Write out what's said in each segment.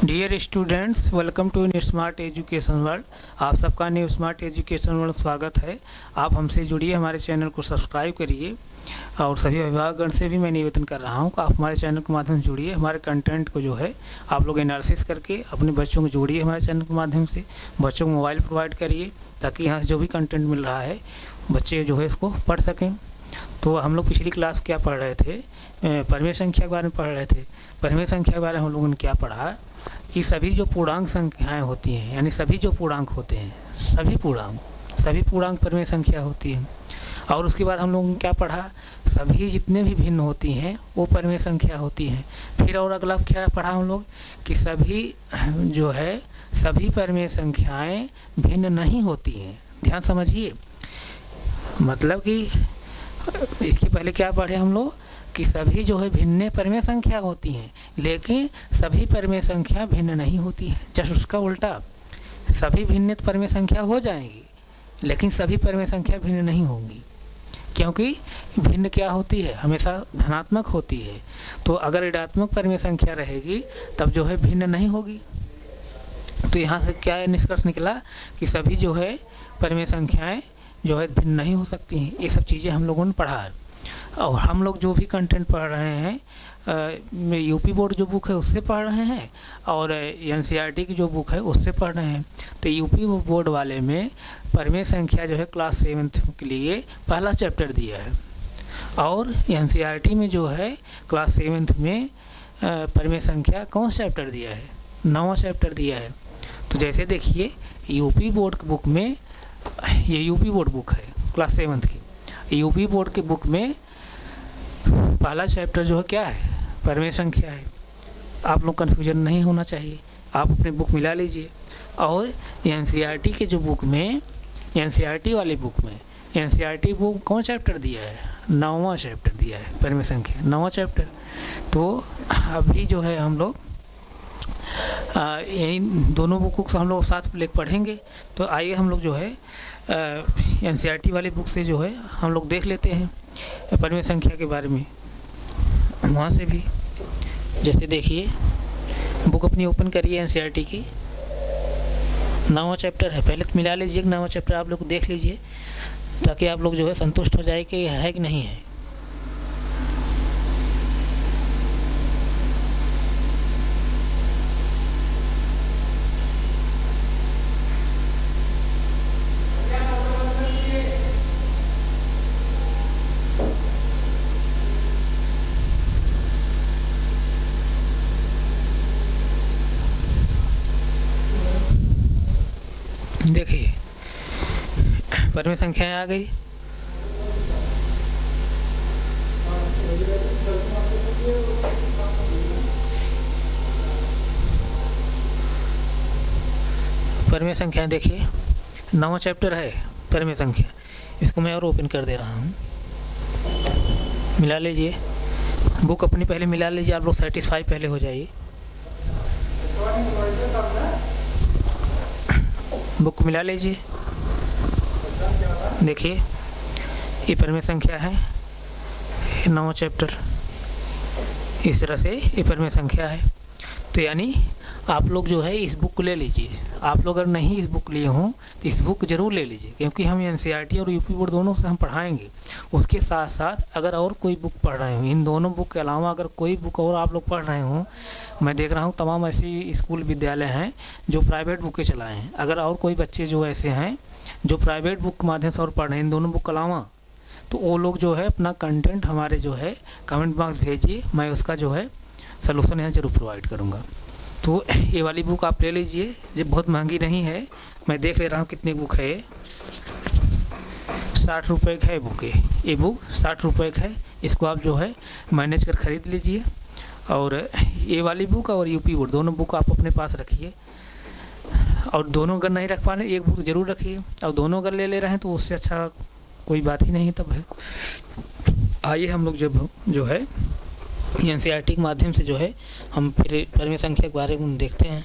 Dear students, welcome to new smart education world. आप सबका new smart education world स्वागत है। आप हमसे जुड़िए, हमारे चैनल को सब्सक्राइब करिए और सभी अभिभावकगण से भी मैं निवेदन कर रहा हूं कि आप हमारे चैनल के माध्यम से जुड़िए। हमारे कंटेंट को जो है आप लोग एनालिसिस करके अपने बच्चों को जोड़िए हमारे चैनल के माध्यम से। बच्चों को मोबाइल प्रोवाइड करिए ताकि यहाँ से जो भी कंटेंट मिल रहा है बच्चे जो है इसको पढ़ सकें। तो हम लोग पिछली क्लास क्या पढ़ रहे थे, परिमेय संख्या के बारे में पढ़ रहे थे। परिमेय संख्या के बारे में हम लोगों ने क्या पढ़ा कि सभी जो पूर्णांक संख्याएं होती हैं, यानी सभी जो पूर्णांक होते हैं, सभी पूर्णांक परिमेय संख्या होती है। और उसके बाद हम लोगों ने क्या पढ़ा, सभी जितने भी भिन्न होती हैं वो परिमेय संख्या होती हैं। फिर और अगला क्या पढ़ा हम लोग कि सभी जो है सभी परिमेय संख्याएं भिन्न नहीं होती हैं। ध्यान समझिए, मतलब कि इसके पहले क्या पढ़े हम लोग कि सभी जो है भिन्न परिमेय संख्या होती हैं, लेकिन सभी परिमेय संख्या भिन्न नहीं होती है। जस्ट उसका उल्टा, सभी भिन्न परिमेय संख्या हो जाएंगी लेकिन सभी परिमेय संख्या भिन्न नहीं होंगी, क्योंकि भिन्न क्या होती है, हमेशा धनात्मक होती है। तो अगर ऋणात्मक परिमेय संख्या रहेगी तब जो है भिन्न नहीं होगी। तो यहाँ से क्या निष्कर्ष निकला कि सभी जो है परिमेय संख्याएँ जो है भिन्न नहीं हो सकती हैं। ये सब चीज़ें हम लोगों ने पढ़ा है। और हम लोग जो भी कंटेंट पढ़ रहे हैं यूपी बोर्ड जो बुक है उससे पढ़ रहे हैं और एनसीईआरटी की जो बुक है उससे पढ़ रहे हैं। तो यूपी बोर्ड वाले में परिमेय संख्या जो है क्लास 7th के लिए पहला चैप्टर दिया है और एनसीईआरटी में जो है क्लास 7th में परिमेय संख्या कौन सा चैप्टर दिया है, 9वां चैप्टर दिया है। तो जैसे देखिए यूपी बोर्ड की बुक में, ये यूपी बोर्ड बुक है क्लास 7th की, यूपी बोर्ड की बुक में पहला चैप्टर जो है क्या है, परिमेय संख्या है। आप लोग कन्फ्यूजन नहीं होना चाहिए, आप अपनी बुक मिला लीजिए। और एनसीईआरटी के जो बुक में, एनसीईआरटी वाली बुक में, एनसीईआरटी बुक कौन चैप्टर दिया है, 9वां चैप्टर दिया है, परिमेय संख्या 9वां चैप्टर। तो अभी जो है हम लोग इन दोनों बुकों को हम लोग साथ में लेकर पढ़ेंगे। तो आइए हम लोग जो है एनसीईआरटी वाली बुक से जो है हम लोग देख लेते हैं परिमेय संख्या के बारे में। वहाँ से भी जैसे देखिए बुक अपनी ओपन करिए, एनसीईआरटी की 9वां चैप्टर है। पहले तो मिला लीजिए 9वां चैप्टर आप लोग देख लीजिए ताकि आप लोग जो है संतुष्ट हो जाए कि है कि नहीं है। देखिए परिमेय संख्याएं आ गई। परिमेय संख्याएं देखिए 9वां चैप्टर है परिमेय संख्या। इसको मैं और ओपन कर दे रहा हूँ, मिला लीजिए बुक अपनी, पहले मिला लीजिए। आप लोग सेटिस्फाई पहले हो जाइए। बुक मिला लीजिए। देखिए ये परिमेय संख्या है, 9वां चैप्टर, इस तरह से ये परिमेय संख्या है। तो यानी आप लोग जो है इस बुक को ले लीजिए। आप लोग अगर नहीं इस बुक लिए हों तो इस बुक ज़रूर ले लीजिए, क्योंकि हम एनसीईआरटी और यूपी बोर्ड दोनों से हम पढ़ाएंगे। उसके साथ साथ अगर और कोई बुक पढ़ रहे हो, इन दोनों बुक के अलावा अगर कोई बुक और आप लोग पढ़ रहे हों, मैं देख रहा हूँ तमाम ऐसे स्कूल विद्यालय हैं जो प्राइवेट बुकें चलाए हैं। अगर और कोई बच्चे जो ऐसे हैं जो प्राइवेट बुक के माध्यम से और पढ़ रहे हैं इन दोनों बुक के अलावा, तो वो लोग जो है अपना कंटेंट हमारे जो है कमेंट बॉक्स भेजिए, मैं उसका जो है सलूशन यहाँ ज़रूर प्रोवाइड करूँगा। तो ये वाली बुक आप ले लीजिए, ये बहुत महंगी नहीं है। मैं देख ले रहा हूँ कितनी बुक है, 60 रुपये का है बुक। ये बुक 60 रुपये का है। इसको आप जो है मैनेज कर ख़रीद लीजिए। और ये वाली बुक और यूपी बोर्ड दोनों बुक आप अपने पास रखिए। और दोनों अगर नहीं रख पा रहे एक बुक ज़रूर रखिए, और दोनों अगर ले रहे हैं तो उससे अच्छा कोई बात ही नहीं तब है। आइए हम लोग जब जो है एनसीईआरटी के माध्यम से जो है हम फिर परिमेय संख्या के बारे में देखते हैं।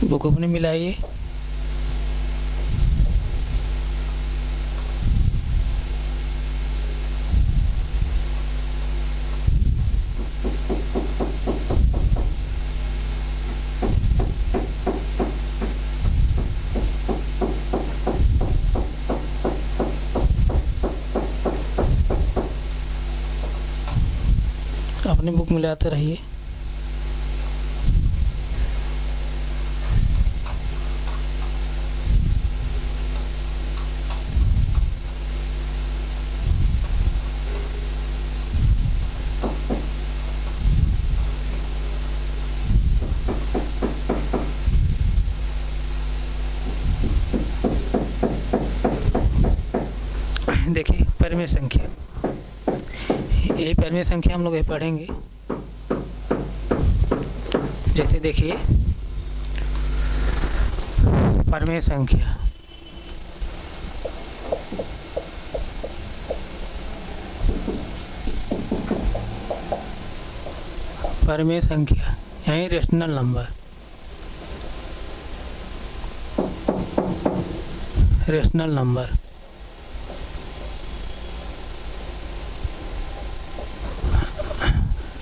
बुक अपने मिलाइए। अपनी बुक मिलाते रहिए। देखिए परिमेय संख्या, ये परिमेय संख्या हम लोग ये पढ़ेंगे। जैसे देखिए परिमेय संख्या, परिमेय संख्या यानी rational number, rational number.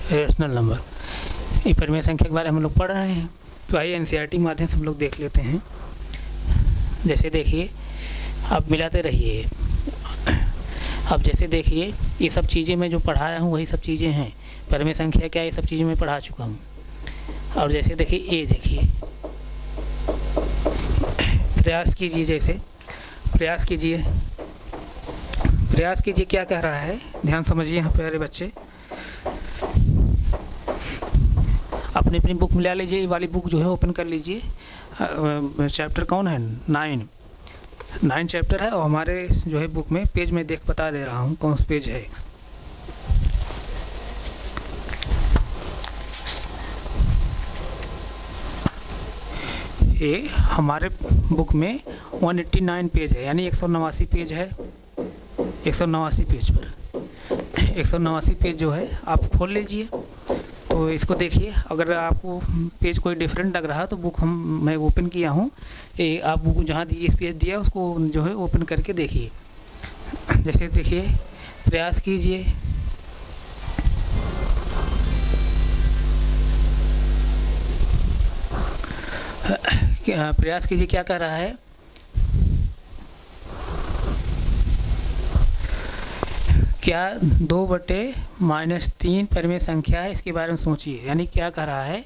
Rational number, ये परिमेय संख्या के बारे में हम लोग पढ़ रहे हैं, तो आइए एनसीईआरटी के माध्यम से हम लोग देख लेते हैं। जैसे देखिए आप मिलाते रहिए। अब जैसे देखिए ये सब चीज़ें मैं जो पढ़ाया हूँ वही सब चीज़ें हैं। परिमेय संख्या क्या, ये सब चीज़ें मैं पढ़ा चुका हूँ। और जैसे देखिए ये देखिए, प्रयास कीजिए, जैसे प्रयास कीजिए, प्रयास कीजिए क्या कह रहा है, ध्यान समझिए यहाँ प्यारे बच्चे। अपनी अपनी बुक मिला लीजिए, ये वाली बुक जो है ओपन कर लीजिए। चैप्टर कौन है, 9 चैप्टर है, और हमारे जो है बुक में पेज में देख बता दे रहा हूँ कौन सा पेज है। ये हमारे बुक में 189 पेज है, यानी 189 पेज है। 189 पेज पर 189 पेज जो है आप खोल लीजिए। तो इसको देखिए, अगर आपको पेज कोई डिफरेंट लग रहा है तो बुक मैं ओपन किया हूँ, ये आप बुक जहाँ दीजिए पेज दिया उसको जो है ओपन करके देखिए। जैसे देखिए प्रयास कीजिए, प्रयास कीजिए क्या कह रहा है, क्या 2/-3 परिमेय संख्या है, इसके बारे में सोचिए। यानी क्या कह रहा है,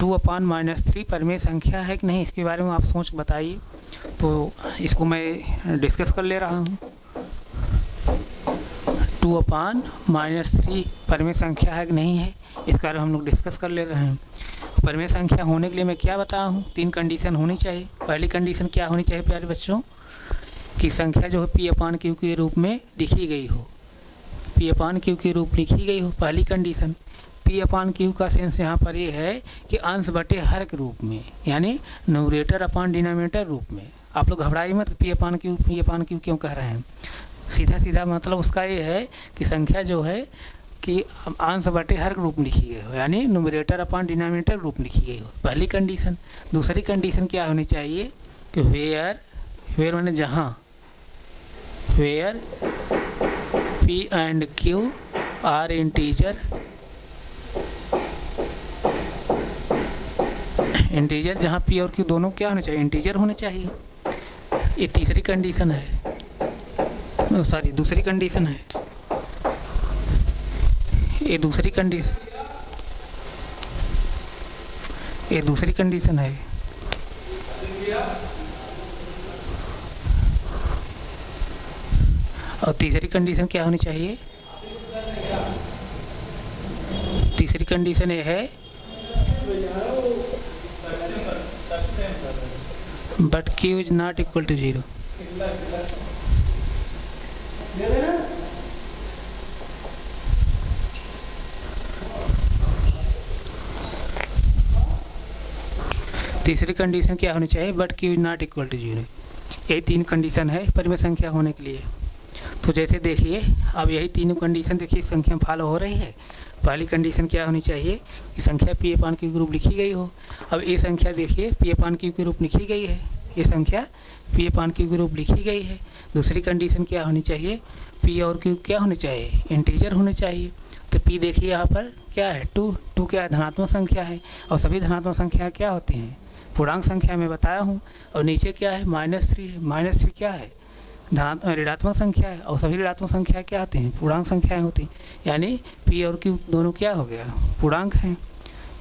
2/-3 परिमेय संख्या है कि नहीं, इसके बारे में आप सोच बताइए। तो इसको मैं डिस्कस कर ले रहा हूँ। 2/-3 परिमेय संख्या है कि नहीं है, इस बारे में हम लोग डिस्कस कर ले रहे हैं। परिमेय संख्या होने के लिए मैं क्या बताया हूँ, 3 कंडीशन होनी चाहिए। पहली कंडीशन क्या होनी चाहिए प्यारे बच्चों, कि संख्या जो है P/Q के रूप में लिखी गई हो, P/Q के रूप लिखी गई हो। पहली कंडीशन। P/Q का सेंस यहाँ पर ये है कि अंश बटे हर के रूप में, यानी न्यूमरेटर अपॉन डिनोमिनेटर रूप में। आप लोग घबराइए मत, P/Q क्यों कह रहे हैं, सीधा सीधा मतलब उसका ये है कि संख्या जो है कि अंश बटे हर रूप में लिखी गई हो, यानी न्यूमरेटर अपॉन डिनोमिनेटर रूप लिखी गई हो, पहली कंडीशन। दूसरी कंडीशन क्या होनी चाहिए कि वेयर माने जहाँ, where P&Q are integer, integer जहाँ P और Q दोनों क्या होने चाहिए, इंटीजर होने चाहिए। ये तीसरी कंडीशन है, सॉरी दूसरी कंडीशन है, ये दूसरी कंडीशन, ये दूसरी कंडीशन है। और तीसरी कंडीशन क्या होनी चाहिए, तीसरी कंडीशन ये है but Q is not equal to 0। तीसरी कंडीशन क्या होनी चाहिए, but Q is not equal to 0। यही 3 कंडीशन है परिमेय संख्या होने के लिए। तो जैसे देखिए अब यही तीनों कंडीशन देखिए संख्या में फॉलो हो रही है। पहली कंडीशन क्या होनी चाहिए कि संख्या पी अपान क्यू के रूप लिखी गई हो। अब ये संख्या देखिए पी अपान क्यू के रूप लिखी गई है, ये संख्या पी अपान क्यू के रूप लिखी गई है। दूसरी कंडीशन क्या होनी चाहिए, पी और क्यू क्या होने चाहिए, इंटीजर होने चाहिए। तो पी देखिए यहाँ पर क्या है, टू क्या है, धनात्मक संख्या है, और सभी धनात्मक संख्या क्या होती हैं, पूर्णांक संख्या में बताया हूँ। और नीचे क्या है, -3 है, -3 क्या है, ऋणात्मक संख्या है, और सभी ऋणात्मक संख्या क्या होती हैं, पूर्णांक संख्याएं होती हैं। यानी पी और क्यू दोनों क्या हो गया, पूर्णांक हैं।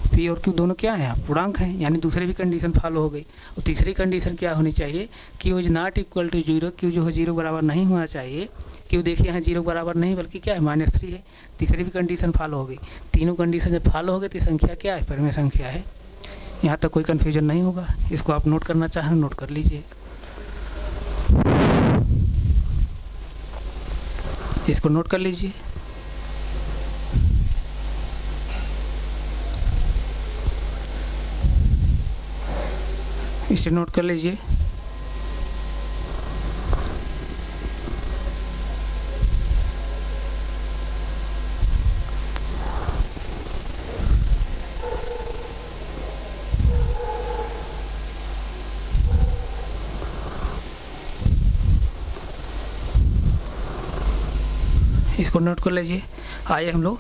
पी और क्यू दोनों क्या हैं, पूर्णांक हैं, यानी दूसरी भी कंडीशन फॉलो हो गई। और तीसरी कंडीशन क्या होनी चाहिए, Q is not equal to 0, Q जो है 0 बराबर नहीं होना चाहिए। क्यू देखिए यहाँ 0 बराबर नहीं बल्कि क्या है, -3 है। तीसरी भी कंडीशन फॉलो हो गई। तीनों कंडीशन जब फॉलो हो गई तो संख्या क्या है, परिमेय संख्या है। यहाँ तक कोई कन्फ्यूजन नहीं होगा। इसको आप नोट करना चाहें नोट कर लीजिए, इसको नोट कर लीजिए। इसे नोट कर लीजिए। इसको नोट कर लीजिए। आइए हम लोग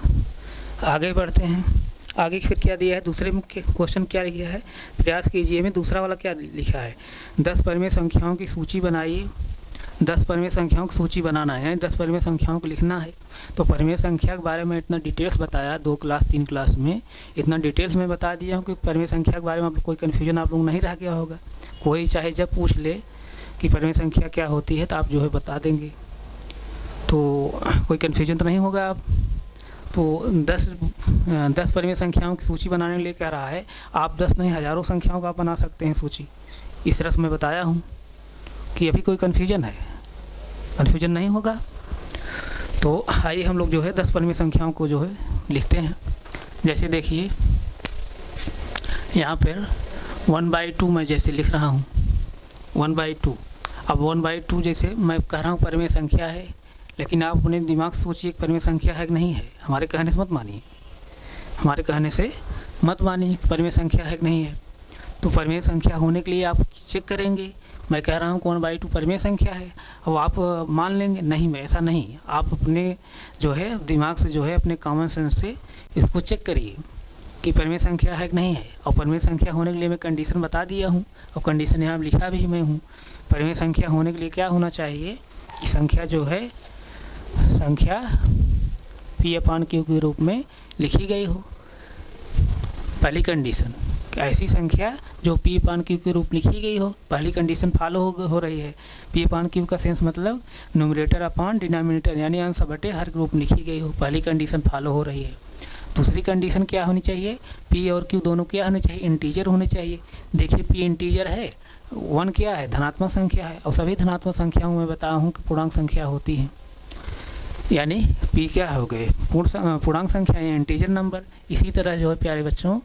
आगे बढ़ते हैं। आगे फिर क्या दिया है, दूसरे मुख्य क्वेश्चन क्या लिखा है, प्रयास कीजिए में दूसरा वाला क्या लिखा है, 10 परिमेय संख्याओं की सूची बनाइए। 10 परिमेय संख्याओं की सूची बनाना है, यानी 10 परिमेय संख्याओं को लिखना है। तो परिमेय संख्या के बारे में इतना डिटेल्स बताया 2 क्लास 3 क्लास में, इतना डिटेल्स में बता दिया हूँ कि परिमेय संख्या के बारे में कोई कन्फ्यूजन आप लोग नहीं रह गया होगा। कोई चाहे जब पूछ ले कि परिमेय संख्या क्या होती है तो आप जो है बता देंगे, तो कोई कन्फ्यूजन तो नहीं होगा आप। तो 10 परिमेय संख्याओं की सूची बनाने के लिए कह रहा है, आप 10 नहीं हज़ारों संख्याओं का आप बना सकते हैं सूची। इस रस में बताया हूँ कि अभी कोई कन्फ्यूजन है, कन्फ्यूजन नहीं होगा। तो आइए हम लोग जो है 10 परिमेय संख्याओं को जो है लिखते हैं। जैसे देखिए यहाँ पर 1/2 मैं जैसे लिख रहा हूँ 1/2। अब 1/2 जैसे मैं कह रहा हूँ परिमेय संख्या है, लेकिन आप अपने दिमाग से सोचिए परिमेय संख्या है कि नहीं है। हमारे कहने से मत मानिए, हमारे कहने से मत मानिए परिमेय संख्या है कि नहीं है। तो परिमेय संख्या होने के लिए आप चेक करेंगे। मैं कह रहा हूँ 1/2 परिमेय संख्या है, अब आप मान लेंगे नहीं, मैं ऐसा नहीं। आप अपने जो है दिमाग से जो है अपने कॉमन सेंस से इसको चेक करिए कि परिमेय संख्या है कि नहीं है। और परिमेय संख्या होने के लिए मैं कंडीशन बता दिया हूँ, और कंडीशन यहाँ लिखा भी मैं हूँ। परिमेय संख्या होने के लिए क्या होना चाहिए कि संख्या जो है संख्या पी अपान क्यू के रूप में लिखी गई हो। पहली कंडीशन ऐसी संख्या जो पी अपान क्यू के रूप लिखी गई हो, पहली कंडीशन फॉलो हो रही है। पी अपान क्यू का सेंस मतलब न्यूमरेटर अपान डिनोमिनेटर, यानी अंश बटे हर ग्रुप लिखी गई हो। पहली कंडीशन फॉलो हो रही है। दूसरी कंडीशन क्या होनी चाहिए, पी और क्यू दोनों क्या होने चाहिए, इंटीजर होने चाहिए। देखिए पी इंटीजर है, 1 क्या है, धनात्मक संख्या है, और सभी धनात्मक संख्याओं में बताया हूँ कि पूर्णांक संख्या होती है। यानी पी क्या हो गए, पूर्णांक संख्या है, इंटीजर नंबर। इसी तरह जो है प्यारे बच्चों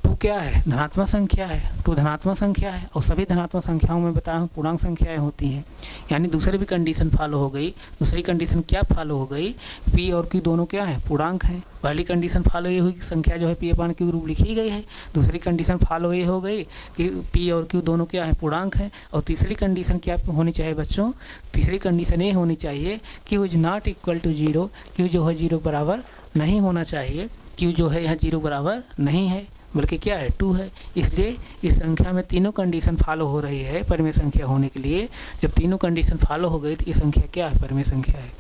2 क्या है, धनात्मक संख्या है, 2 धनात्मक संख्या है, और सभी धनात्मक संख्याओं में बताया हूँ पूर्णांक संख्याएं होती हैं। यानी दूसरी भी कंडीशन फॉलो हो गई। दूसरी कंडीशन क्या फॉलो हो गई, पी और क्यू दोनों क्या है, पूर्णांक हैं। पहली कंडीशन फॉलो ये हुई कि संख्या जो है पी अपान क्यू रूप लिखी गई है। दूसरी कंडीशन फॉलो ये हो गई कि पी और क्यू दोनों क्या है, पूर्णांक हैं। और तीसरी कंडीशन क्या होनी चाहिए बच्चों, तीसरी कंडीशन ये होनी चाहिए Q is not equal to 0, Q जो है 0 बराबर नहीं होना चाहिए। क्यू जो है यहाँ 0 बराबर नहीं है बल्कि क्या है, 2 है। इसलिए इस संख्या में तीनों कंडीशन फॉलो हो रही है परिमेय संख्या होने के लिए। जब तीनों कंडीशन फॉलो हो गई तो ये संख्या क्या है, परिमेय संख्या है।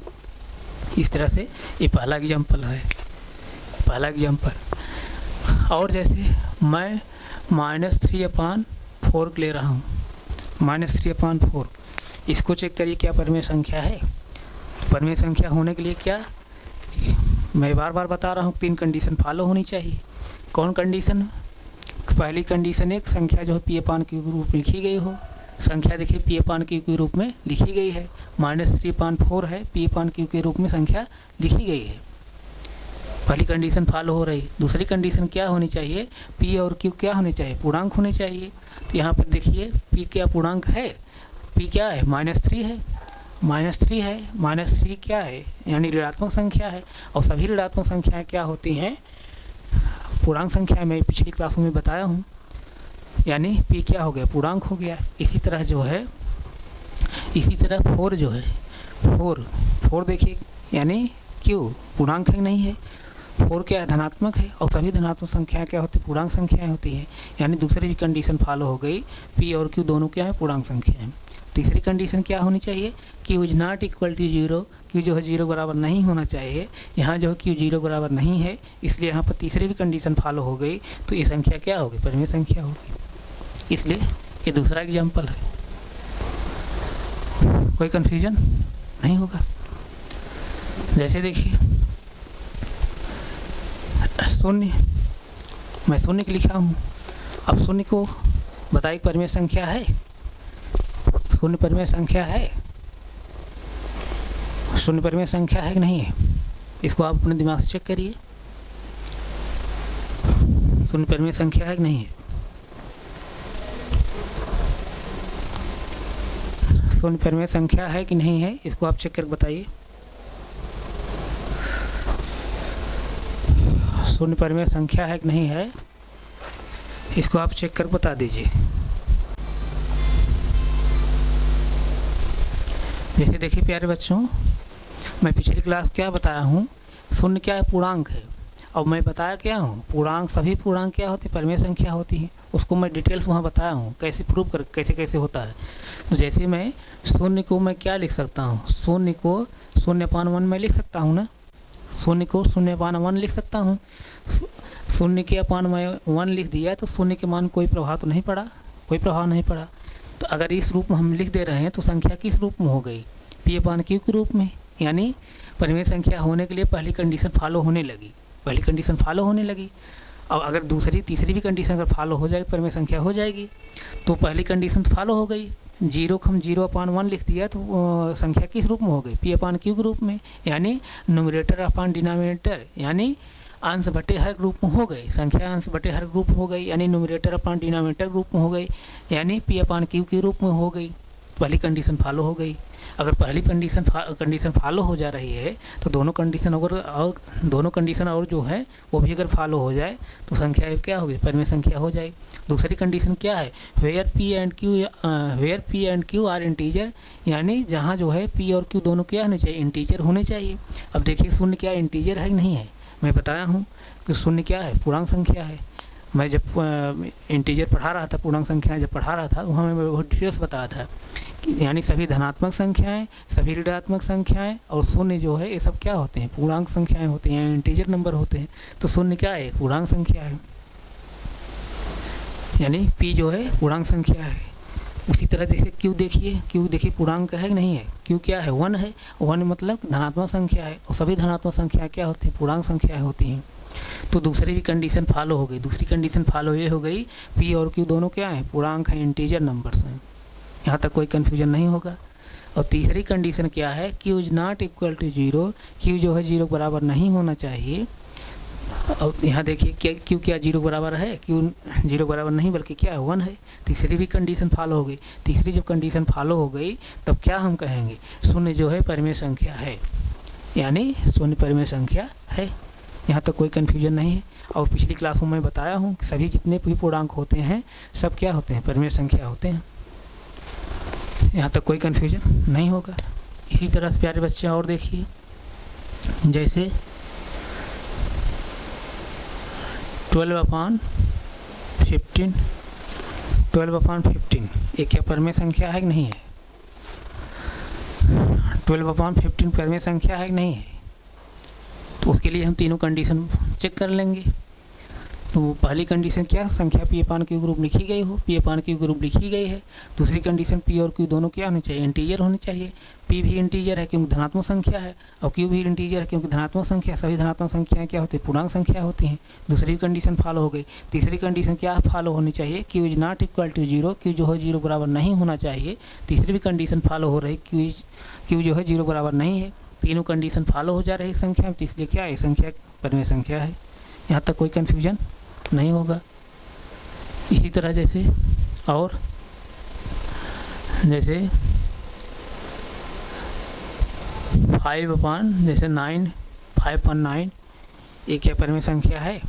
इस तरह से ये पहला एग्जाम्पल है, पहला एग्जाम्पल। और जैसे मैं -3/4 ले रहा हूँ, -3/4, इसको चेक करिए क्या परिमेय संख्या है। परिमेय संख्या होने के लिए क्या, मैं बार बार बता रहा हूँ 3 कंडीशन फॉलो होनी चाहिए। कौन कंडीशन, पहली कंडीशन एक संख्या जो है पी अपान क्यू के रूप में लिखी गई हो। संख्या देखिए पी अपान क्यू के रूप में लिखी गई है, -3/4 है, पी अपान क्यू के रूप में संख्या लिखी गई है। पहली कंडीशन फॉलो हो रही। दूसरी कंडीशन क्या होनी चाहिए, पी और क्यू क्या होने चाहिए, पूर्णांक होने चाहिए। तो यहाँ पर देखिए पी क्या पूर्णांक है, पी क्या है, -3 है, -3 है। -3 क्या है, यानी ऋणात्मक संख्या है। और सभी ऋणात्मक संख्याएं क्या होती हैं, पूर्णांक संख्या। मैं पिछली क्लासों में बताया हूँ, यानी p क्या हो गया, पूर्णांक हो गया। इसी तरह 4 जो है, 4 देखिए, यानी q पूर्णांक है नहीं है, 4 क्या है, धनात्मक है। और सभी धनात्मक संख्याएं क्या होती है, पूर्णांक संख्याएं होती हैं। यानी दूसरी भी कंडीशन फॉलो हो गई, p और q दोनों क्या है, पूर्णांक संख्याएं। तीसरी कंडीशन क्या होनी चाहिए, q is not equal to 0, q जो है 0 बराबर नहीं होना चाहिए। यहाँ जो है q 0 बराबर नहीं है, इसलिए यहाँ पर तीसरी भी कंडीशन फॉलो हो गई, तो ये संख्या क्या होगी, परिमेय संख्या होगी। इसलिए ये दूसरा एग्जाम्पल है। कोई कन्फ्यूजन नहीं होगा। जैसे देखिए 0, मैं 0 लिखा हूँ। अब 0 को बताइए परिमेय संख्या है, 0 परिमेय संख्या है, 0 परिमेय संख्या है कि नहीं है, इसको आप अपने दिमाग से चेक करिए। 0 परिमेय संख्या है कि नहीं है, 0 परिमेय संख्या है कि नहीं है, इसको आप चेक करके बताइए। 0 परिमेय संख्या है कि नहीं है, इसको आप चेक कर बता दीजिए। जैसे देखिए प्यारे बच्चों, मैं पिछली क्लास क्या बताया हूँ, 0 क्या है, पूर्णांक है। और मैं बताया क्या हूँ, पूर्णांक, सभी पूर्णांक क्या होते हैं, परिमेय संख्या होती है। उसको मैं डिटेल्स वहाँ बताया हूँ, कैसे प्रूव कर, कैसे कैसे होता है। तो जैसे मैं 0 को मैं क्या लिख सकता हूँ, 0 को 0/1 में लिख सकता हूँ ना, 0 को 0/1 लिख सकता हूँ। 0 के अपान में 1 लिख दिया तो 0 के मान कोई प्रभाव तो नहीं पड़ा, कोई प्रभाव नहीं पड़ा। तो अगर इस रूप में हम लिख दे रहे हैं तो संख्या किस रूप में हो गई, p/q के रूप में। यानी परिमेय संख्या होने के लिए पहली कंडीशन फॉलो होने लगी, पहली कंडीशन फॉलो होने लगी। अब अगर दूसरी तीसरी भी कंडीशन अगर फॉलो हो जाए, परिमेय संख्या हो जाएगी। तो पहली कंडीशन फॉलो हो गई, 0 को हम 0/1 लिख दिया तो संख्या किस रूप में हो गई, p/q के रूप में। यानी न्यूमरेटर अपान डिनोमिनेटर, यानी अंश बटे हर रूप में हो गई, संख्या अंश बटे हर रूप हो गई, यानी न्यूमरेटर अपान डिनोमिनेटर रूप में हो गई, यानी p/q के रूप में हो गई। पहली कंडीशन फॉलो हो गई। अगर पहली कंडीशन फॉलो हो जा रही है तो दोनों कंडीशन और जो है वो भी अगर फॉलो हो जाए तो संख्या क्या होगी, परिमेय संख्या हो जाएगी। दूसरी कंडीशन क्या है, where p and q are integer, यानी जहाँ जो है p और q दोनों क्या होने चाहिए, इंटीजर होने चाहिए। अब देखिए 0 क्या इंटीजर है कि नहीं है, मैं बताया हूँ कि 0 क्या है, पूर्णांक संख्या है। मैं जब इंटीजर पढ़ा रहा था, पूर्णांक संख्याएं जब पढ़ा रहा था, वहाँ मैं बहुत डिटेल्स बताया था कि यानी सभी धनात्मक संख्याएं, सभी ऋणात्मक संख्याएं और 0 जो है ये सब क्या होते हैं, पूर्णांक संख्याएं होती हैं, इंटीजर नंबर होते हैं। तो 0 क्या है, पूर्णांक संख्या है, यानी p जो है पूर्णांक संख्या है। उसी तरह जैसे q देखिए पूर्णांक है कि नहीं है, q क्या है, 1 है। 1 मतलब धनात्मक संख्या है, और सभी धनात्मक संख्या क्या होती हैं, पूर्णांक संख्याएं होती हैं। तो दूसरी भी कंडीशन फॉलो हो गई। दूसरी कंडीशन फॉलो ये हो गई, p और q दोनों क्या हैं, पूर्णांक हैं, इंटीजर नंबर्स हैं। यहाँ तक कोई कन्फ्यूजन नहीं होगा। और तीसरी कंडीशन क्या है, q is not equal to 0, q जो है 0 बराबर नहीं होना चाहिए। और यहाँ देखिए q क्या 0 बराबर है, q 0 बराबर नहीं बल्कि क्या है, 1 है। तीसरी भी कंडीशन फॉलो हो गई। तीसरी जब कंडीशन फॉलो हो गई तब क्या हम कहेंगे, 0 जो है परिमेय संख्या है, यानी 0 परिमेय संख्या है। यहाँ तक कोई कन्फ्यूजन नहीं है। और पिछली क्लासों में बताया हूँ कि सभी जितने भी पूर्णांक होते हैं सब क्या होते हैं, परिमेय संख्या होते हैं। यहाँ तक कोई कन्फ्यूजन नहीं होगा। इसी तरह से प्यारे बच्चे और देखिए, जैसे 12/15 ये क्या परिमेय संख्या है कि नहीं है, 12/15 परिमेय संख्या है कि नहीं है। तो उसके लिए हम तीनों कंडीशन चेक कर लेंगे। तो पहली कंडीशन क्या, संख्या p/q ग्रुप लिखी गई हो, p/q ग्रुप लिखी गई है। दूसरी कंडीशन p और q दोनों क्या होने चाहिए, इंटीजर होने चाहिए। p भी इंटीजर है क्योंकि धनात्मक संख्या है, और q भी इंटीजर है क्योंकि धनात्मक संख्या, सभी धनात्मक संख्याएं क्या होती है, पूर्णांक संख्या होती हैं। दूसरी कंडीशन फॉलो हो गई। तीसरी कंडीशन क्या फॉलो होनी चाहिए, q is not equal to 0, q जो है 0 बराबर नहीं होना चाहिए। तीसरी भी कंडीशन फॉलो हो रही, q जो है 0 बराबर नहीं है। तीनों कंडीशन फॉलो हो जा रही संख्या में, इसलिए क्या है, संख्या परिमेय संख्या है। यहाँ तक कोई कन्फ्यूजन नहीं होगा। इसी तरह जैसे 12/15 5 जैसे 9, 5/9 ये क्या परिमेय संख्या है।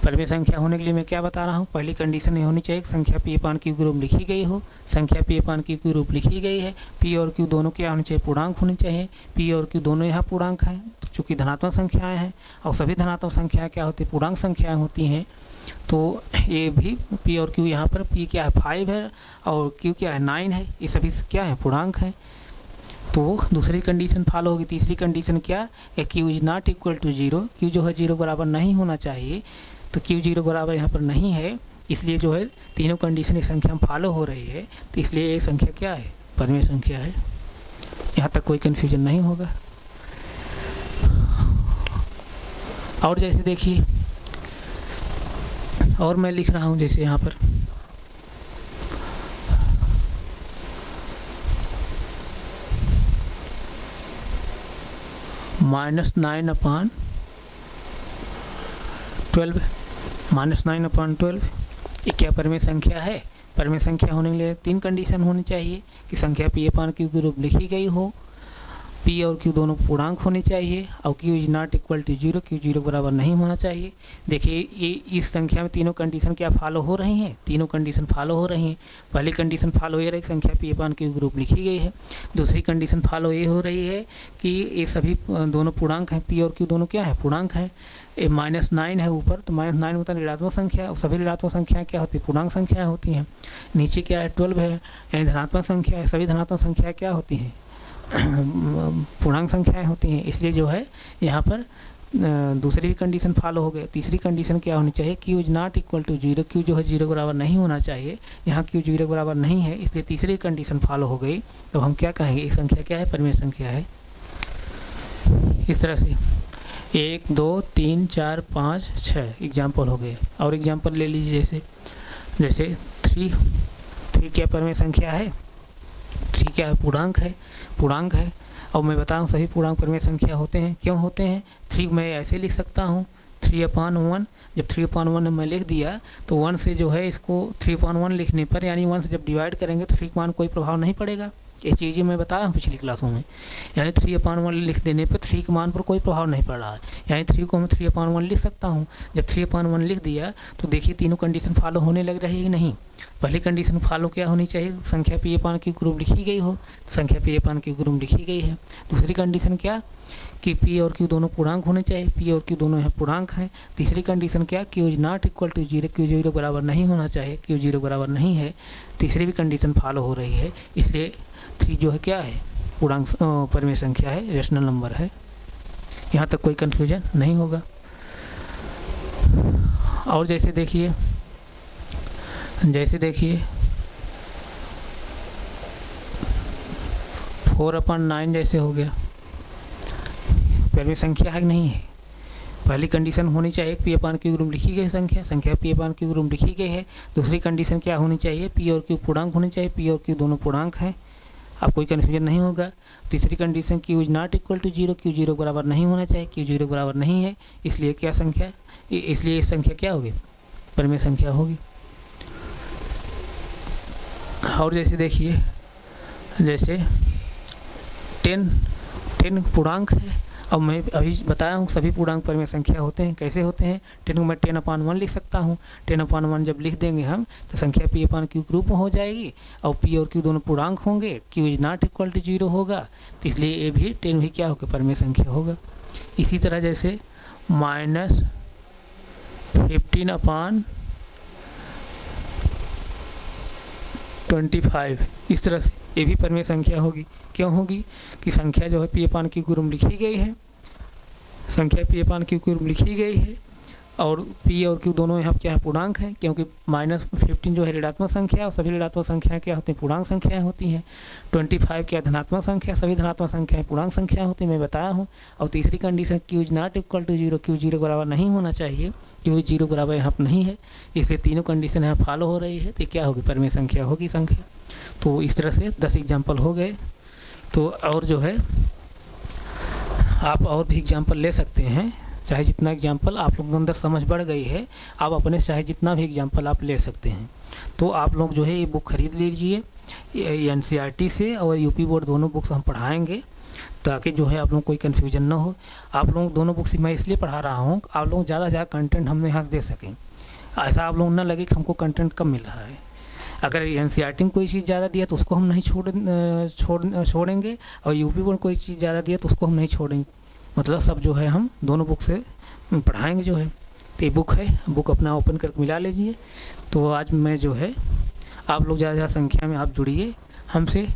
परिमेय संख्या होने के लिए मैं क्या बता रहा हूँ, पहली कंडीशन ये होनी चाहिए संख्या पी अपान क्यू के रूप में लिखी गई हो। संख्या पी अपान क्यू के रूप लिखी गई है, पी और क्यू दोनों क्या होने चाहिए, पूर्णांक होने चाहिए। पी और क्यू दोनों यहाँ पूर्णांक हैं, तो चूँकि धनात्मक संख्याएं हैं और सभी धनात्मक संख्याएं क्या होती है, पूर्णांक संख्याएं होती हैं। तो ये भी पी और क्यू यहाँ पर पी क्या है 5 है और क्यू क्या है 9 है, ये सभी क्या है पूर्णांक हैं। तो दूसरी कंडीशन फॉलो होगी। तीसरी कंडीशन क्या है, Q is not equal to 0, Q जो है 0 बराबर नहीं होना चाहिए। तो क्यू 0 बराबर यहाँ पर नहीं है, इसलिए जो है तीनों कंडीशन एक संख्या में फॉलो हो रही है, तो इसलिए ये संख्या क्या है, परिमेय संख्या है। यहाँ तक कोई कन्फ्यूजन नहीं होगा। और जैसे देखिए, और मैं लिख रहा हूँ जैसे यहाँ पर -9/12, -9/12 ये क्या परिमेय संख्या है। परिमेय संख्या होने के लिए 3 कंडीशन होनी चाहिए कि संख्या पी अपान क्यू के रूप लिखी गई हो, पी और क्यू दोनों पूर्णांक होने चाहिए और Q is not equal to 0, Q 0 बराबर नहीं होना चाहिए। देखिए ये इस संख्या में तीनों कंडीशन क्या फॉलो हो रही हैं, तीनों कंडीशन फॉलो हो रही हैं। पहली कंडीशन फॉलो ये रही संख्या पी अपान क्यू के रूप लिखी गई है। दूसरी कंडीशन फॉलो ये हो रही है कि ये सभी दोनों पूर्णांक हैं, पी और क्यू दोनों क्या है पूर्णांक हैं। ये -9 है ऊपर, तो -9 मतलब ऋणात्मक संख्या है और सभी ऋणात्मक संख्याएं क्या होती है, पूर्णांक संख्याएं होती हैं। नीचे क्या है 12 है, यानी धनात्मक संख्या है, सभी धनात्मक संख्याएं क्या होती हैं, पूर्णांक संख्याएं होती हैं। इसलिए जो है यहाँ पर दूसरी भी कंडीशन फॉलो हो गई। तीसरी कंडीशन क्या होनी चाहिए, Q is not equal to 0, Q जो है 0 बराबर नहीं होना चाहिए। यहाँ क्यू 0 बराबर नहीं है, इसलिए तीसरी कंडीशन फॉलो हो गई। तो हम क्या कहेंगे, ये संख्या क्या है, परिमेय संख्या है। इस तरह से 1 2 3 4 5 6 एग्जाम्पल हो गए। और एग्जाम्पल ले लीजिए जैसे 3 क्या परिमेय संख्या है, 3 क्या है पूर्णांक है। और मैं बताऊं सभी पूर्णांक परिमेय संख्या होते हैं। क्यों होते हैं, 3 मैं ऐसे लिख सकता हूँ 3/1। जब 3/1 मैं लिख दिया तो 1 से जो है इसको 3/1 लिखने पर, यानी 1 से जब डिवाइड करेंगे तो 3 के मान कोई प्रभाव नहीं पड़ेगा। ये चीज़ें मैं बताया हूँ पिछली क्लासों में। यानी 3/1 लिख देने पर 3 के मान पर कोई प्रभाव नहीं पड़ रहा है, यानी 3 को मैं 3/1 लिख सकता हूँ। जब 3/1 लिख दिया तो देखिए तीनों कंडीशन फॉलो होने लग रही है कि नहीं। पहली कंडीशन फॉलो क्या होनी चाहिए, संख्या पी अपान क्यू के रूप लिखी गई हो, संख्या पी अपान क्यू के रूप लिखी गई है। दूसरी कंडीशन क्या कि पी और क्यू दोनों पूर्णांक होने चाहिए, पी और क्यू दोनों यहाँ पूर्णांक हैं। तीसरी कंडीशन क्या, q is not equal to 0, Q 0 बराबर नहीं होना चाहिए, क्यू 0 बराबर नहीं है। तीसरी भी कंडीशन फॉलो हो रही है, इसलिए 3 जो है क्या है, पूर्णांक परिमेय संख्या है, रेशनल नंबर है। यहाँ तक कोई कन्फ्यूजन नहीं होगा। और जैसे देखिए 4/9 जैसे हो गया, परिमेय संख्या है कि नहीं है। पहली कंडीशन होनी चाहिए पी अपान क्यू के रूप लिखी गई संख्या पी अपान क्यू के रूप लिखी गई है। दूसरी कंडीशन क्या होनी चाहिए, पी और क्यू पूर्णांक होने चाहिए, पी और क्यू दोनों पूर्णांक हैं। अब कोई कन्फ्यूजन नहीं होगा। तीसरी condition q is not equal to 0, Q 0 बराबर नहीं होना चाहिए, क्यू 0 बराबर नहीं है, इसलिए क्या संख्या, इसलिए ये संख्या क्या होगी, परिमेय संख्या होगी। और जैसे देखिए जैसे 10 पूर्णांक है। अब मैं अभी बताया हूँ सभी पूर्णांक परिमेय संख्या होते हैं। कैसे होते हैं, 10 को मैं 10/1 लिख सकता हूँ। 10/1 जब लिख देंगे हम तो संख्या पी अपान क्यू के रूप में हो जाएगी और पी और क्यू दोनों पूर्णांक होंगे, q is not equal to 0 होगा, तो इसलिए ये भी 10 भी क्या होगा, परिमेय संख्या होगा। इसी तरह जैसे -15/25 इस तरह से ये भी परिमेय संख्या होगी। क्यों होगी कि संख्या जो है पी अपान क्यू के रूप में लिखी गई है, संख्या पी अपान क्यू के रूप में लिखी गई है और पी और क्यू दोनों यहाँ क्या है, पूर्णांक हैं, क्योंकि -15 जो है ऋणात्मक संख्या और सभी ऋणात्मक संख्याएं क्या होती हैं, पूर्णांक संख्याएं होती हैं। 25 क्या धनात्मक संख्या, सभी धनात्मक संख्याएं पूर्णांक संख्या होती हैं, मैं बताया हूँ। और तीसरी condition q is not equal to 0, Q 0 बराबर नहीं होना चाहिए, क्यू 0 बराबर यहाँ पर नहीं है, इसलिए तीनों कंडीशन यहाँ फॉलो हो रही है, तो क्या होगी, परिमेय संख्या होगी संख्या। तो इस तरह से 10 एग्जाम्पल हो गए। तो और जो है आप और भी एग्जाम्पल ले सकते हैं, चाहे जितना एग्जाम्पल आप लोगों के अंदर समझ बढ़ गई है, आप अपने चाहे जितना भी एग्जाम्पल आप ले सकते हैं। तो आप लोग जो है ये बुक खरीद लीजिए, NCERT से और यूपी बोर्ड दोनों बुक्स हम पढ़ाएंगे। ताकि जो है आप लोग कोई कन्फ्यूजन ना हो। आप लोग दोनों बुक्स मैं इसलिए पढ़ा रहा हूँ आप लोग ज़्यादा से ज़्यादा कंटेंट हम यहाँ से दे सकें। ऐसा आप लोग ना लगे कि हमको कंटेंट कम मिल रहा है। अगर एनसीईआरटी में कोई चीज़ ज़्यादा दिया तो उसको हम नहीं छोड़ेंगे, और यूपी बोर्ड कोई चीज़ ज़्यादा दिया तो उसको हम नहीं छोड़ेंगे। मतलब सब जो है हम दोनों बुक से पढ़ाएंगे जो है। तो ये बुक है, बुक अपना ओपन करके मिला लीजिए। तो आज मैं जो है आप लोग ज़्यादा संख्या में आप जुड़िए हमसे।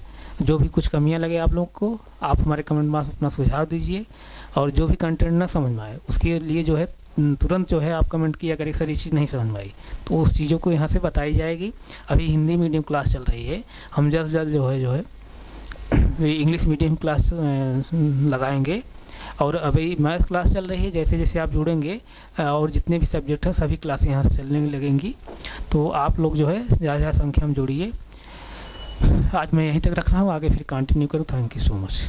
जो भी कुछ कमियां लगे आप लोग को, आप हमारे कमेंट बॉक्स में अपना सुझाव दीजिए। और जो भी कंटेंट ना समझ में आए उसके लिए जो है तुरंत जो है आप कमेंट किया करें, सर ये चीज़ नहीं समझ में आई, तो उस चीज़ों को यहाँ से बताई जाएगी। अभी हिंदी मीडियम क्लास चल रही है, हम जल्द से जल्द जो है इंग्लिश मीडियम क्लास लगाएंगे। और अभी मैथ क्लास चल रही है, जैसे जैसे आप जुड़ेंगे और जितने भी सब्जेक्ट हैं सभी क्लास यहाँ से चलने लगेंगी। तो आप लोग जो है ज़्यादा संख्या में जुड़िए। आज मैं यहीं तक रख रहा हूँ, आगे फिर कंटिन्यू करूँ। Thank you so much.